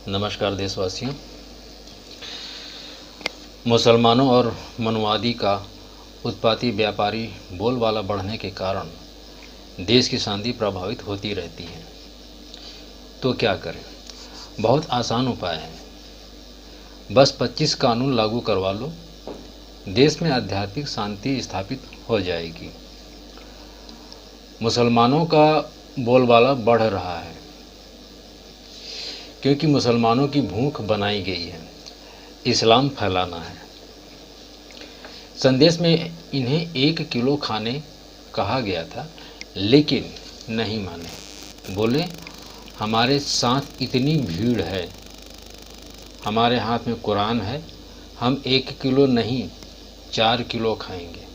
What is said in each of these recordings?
नमस्कार देशवासियों। मुसलमानों और मनुवादी का उत्पाती व्यापारी बोलबाला बढ़ने के कारण देश की शांति प्रभावित होती रहती है। तो क्या करें? बहुत आसान उपाय है। बस 25 कानून लागू करवा लो, देश में आध्यात्मिक शांति स्थापित हो जाएगी। मुसलमानों का बोलबाला बढ़ रहा है क्योंकि मुसलमानों की भूख बनाई गई है, इस्लाम फैलाना है। संदेश में इन्हें 1 किलो खाने कहा गया था, लेकिन नहीं माने। बोले हमारे साथ इतनी भीड़ है, हमारे हाथ में कुरान है, हम 1 किलो नहीं 4 किलो खाएंगे।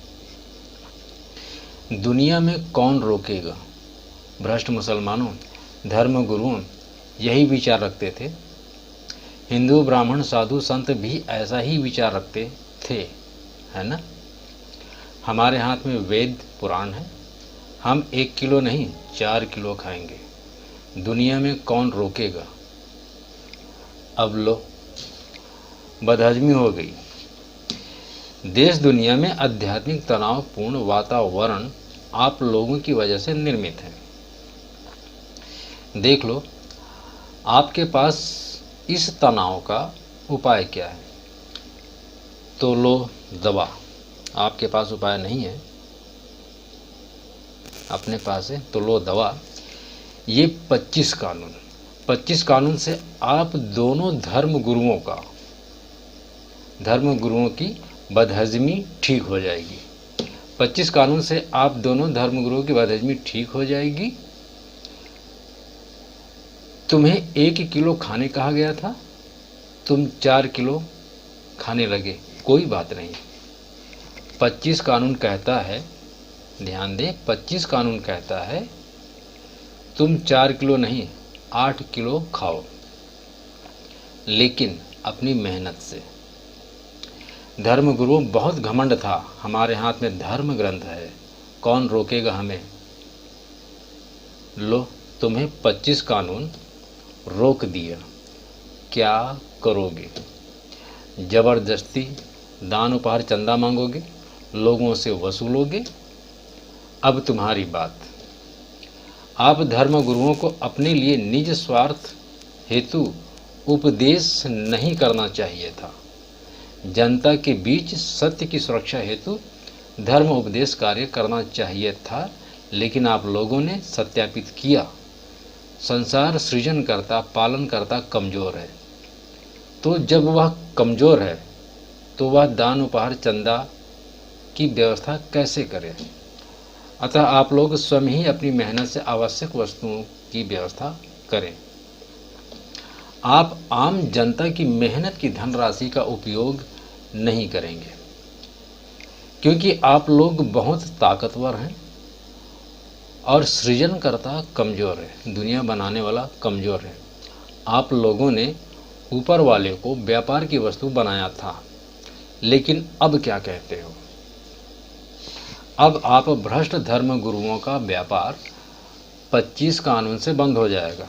दुनिया में कौन रोकेगा? भ्रष्ट मुसलमानों, धर्म गुरुओं यही विचार रखते थे। हिंदू ब्राह्मण साधु संत भी ऐसा ही विचार रखते थे, है ना। हमारे हाथ में वेद पुराण है, हम 1 किलो नहीं 4 किलो खाएंगे। दुनिया में कौन रोकेगा? अब लो, बदहजमी हो गई। देश दुनिया में आध्यात्मिक तनावपूर्ण वातावरण आप लोगों की वजह से निर्मित है। देख लो, आपके पास इस तनाव का उपाय क्या है? तो लो दवा। आपके पास उपाय नहीं है, अपने पास है, तो लो दवा। ये 25 कानून से आप दोनों धर्म गुरुओं की बदहजमी ठीक हो जाएगी। 25 कानून से आप दोनों धर्म गुरुओं की बदहजमी ठीक हो जाएगी। तुम्हें 1 किलो खाने कहा गया था, तुम 4 किलो खाने लगे, कोई बात नहीं। 25 कानून कहता है, ध्यान दे, 25 कानून कहता है तुम 4 किलो नहीं 8 किलो खाओ, लेकिन अपनी मेहनत से। धर्म गुरुओं बहुत घमंड था, हमारे हाथ में धर्म ग्रंथ है, कौन रोकेगा हमें? लो, तुम्हें 25 कानून रोक दिया, क्या करोगे? जबरदस्ती दान उपहार चंदा मांगोगे, लोगों से वसूलोगे? अब तुम्हारी बात। आप धर्म गुरुओं को अपने लिए निज स्वार्थ हेतु उपदेश नहीं करना चाहिए था। जनता के बीच सत्य की सुरक्षा हेतु धर्म उपदेश कार्य करना चाहिए था, लेकिन आप लोगों ने सत्यापित किया संसार सृजनकर्ता पालनकर्ता कमज़ोर है। तो जब वह कमज़ोर है तो वह दान उपहार चंदा की व्यवस्था कैसे करे? अतः आप लोग स्वयं ही अपनी मेहनत से आवश्यक वस्तुओं की व्यवस्था करें। आप आम जनता की मेहनत की धनराशि का उपयोग नहीं करेंगे, क्योंकि आप लोग बहुत ताकतवर हैं और सृजनकर्ता कमज़ोर है, दुनिया बनाने वाला कमज़ोर है। आप लोगों ने ऊपर वाले को व्यापार की वस्तु बनाया था, लेकिन अब क्या कहते हो? अब आप भ्रष्ट धर्म गुरुओं का व्यापार 25 कानून से बंद हो जाएगा।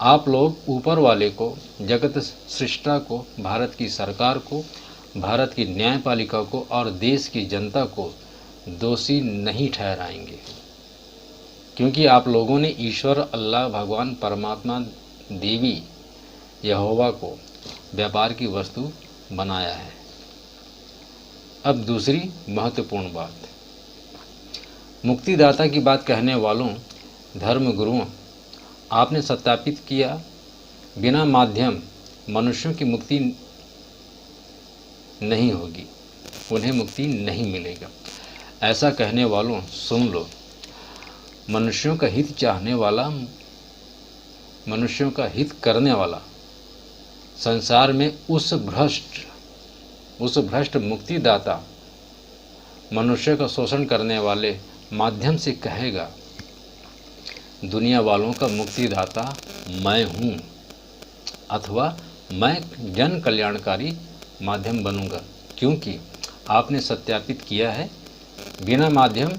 आप लोग ऊपर वाले को, जगत सृष्टा को, भारत की सरकार को, भारत की न्यायपालिका को और देश की जनता को दोषी नहीं ठहराएंगे, क्योंकि आप लोगों ने ईश्वर अल्लाह भगवान परमात्मा देवी यहोवा को व्यापार की वस्तु बनाया है। अब दूसरी महत्वपूर्ण बात, मुक्तिदाता की बात कहने वालों धर्म गुरुओं, आपने सत्यापित किया बिना माध्यम मनुष्यों की मुक्ति नहीं होगी, उन्हें मुक्ति नहीं मिलेगा। ऐसा कहने वालों सुन लो, मनुष्यों का हित चाहने वाला, मनुष्यों का हित करने वाला संसार में उस भ्रष्ट मुक्तिदाता मनुष्य का शोषण करने वाले माध्यम से कहेगा, दुनिया वालों का मुक्तिदाता मैं हूँ, अथवा मैं जन कल्याणकारी माध्यम बनूंगा, क्योंकि आपने सत्यापित किया है बिना माध्यम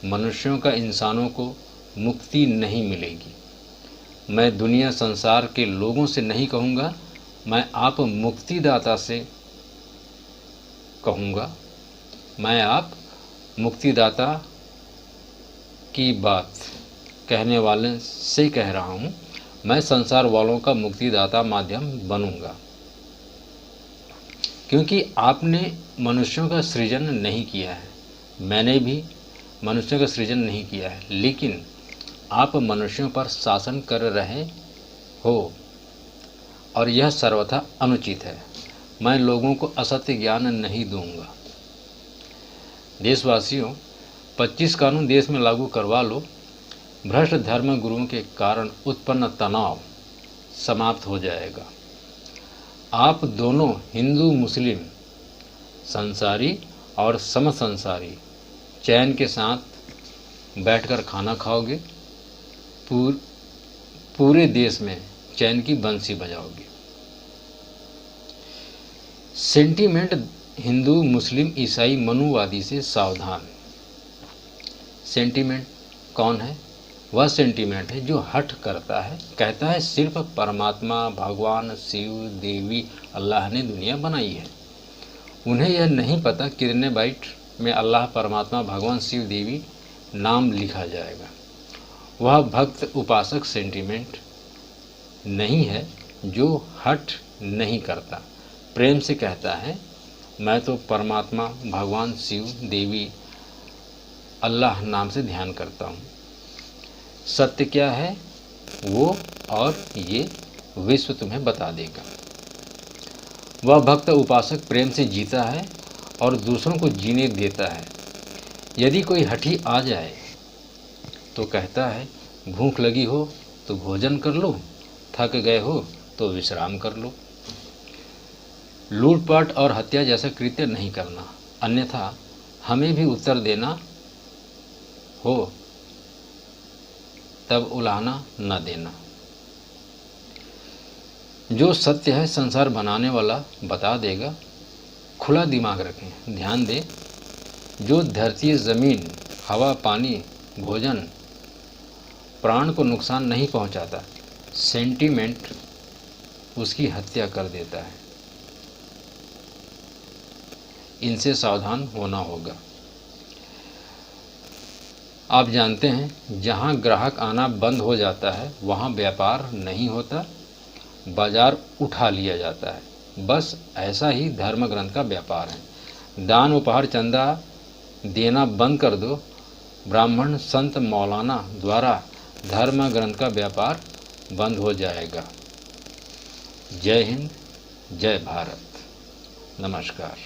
मनुष्यों का इंसानों को मुक्ति नहीं मिलेगी। मैं दुनिया संसार के लोगों से नहीं कहूँगा, मैं आप मुक्तिदाता से कहूँगा। मैं आप मुक्तिदाता की बात कहने वाले से कह रहा हूँ। मैं संसार वालों का मुक्तिदाता माध्यम बनूँगा, क्योंकि आपने मनुष्यों का सृजन नहीं किया है, मैंने भी मनुष्यों का सृजन नहीं किया है, लेकिन आप मनुष्यों पर शासन कर रहे हो और यह सर्वथा अनुचित है। मैं लोगों को असत्य ज्ञान नहीं दूंगा। देशवासियों, 25 कानून देश में लागू करवा लो, भ्रष्ट धर्म गुरुओं के कारण उत्पन्न तनाव समाप्त हो जाएगा। आप दोनों हिंदू मुस्लिम, संसारी और समसंसारी चैन के साथ बैठकर खाना खाओगे, पूरे देश में चैन की बंसी बजाओगे। सेंटीमेंट हिंदू मुस्लिम ईसाई मनुवादी से सावधान। सेंटीमेंट कौन है? वह सेंटीमेंट है जो हठ करता है, कहता है सिर्फ परमात्मा, भगवान, शिव, देवी, अल्लाह ने दुनिया बनाई है। उन्हें यह नहीं पता कितने बाइट में अल्लाह, परमात्मा, भगवान, शिव, देवी नाम लिखा जाएगा। वह भक्त उपासक सेंटीमेंट नहीं है जो हठ नहीं करता, प्रेम से कहता है मैं तो परमात्मा, भगवान, शिव, देवी, अल्लाह नाम से ध्यान करता हूँ। सत्य क्या है वो और ये विश्व तुम्हें बता देगा। वह भक्त उपासक प्रेम से जीता है और दूसरों को जीने देता है। यदि कोई हठी आ जाए तो कहता है भूख लगी हो तो भोजन कर लो, थक गए हो तो विश्राम कर लो। लूटपाट और हत्या जैसा कृत्य नहीं करना, अन्यथा हमें भी उत्तर देना हो तब उलाहना न देना। जो सत्य है संसार बनाने वाला बता देगा। खुला दिमाग रखें, ध्यान दें, जो धरती, ज़मीन, हवा, पानी, भोजन, प्राण को नुकसान नहीं पहुंचाता, सेंटीमेंट उसकी हत्या कर देता है। इनसे सावधान होना होगा। आप जानते हैं जहां ग्राहक आना बंद हो जाता है वहां व्यापार नहीं होता, बाजार उठा लिया जाता है। बस ऐसा ही धर्म ग्रंथ का व्यापार है। दान, उपहार, चंदा देना बंद कर दो, ब्राह्मण, संत, मौलाना द्वारा धर्म ग्रंथ का व्यापार बंद हो जाएगा। जय हिंद, जय भारत, नमस्कार।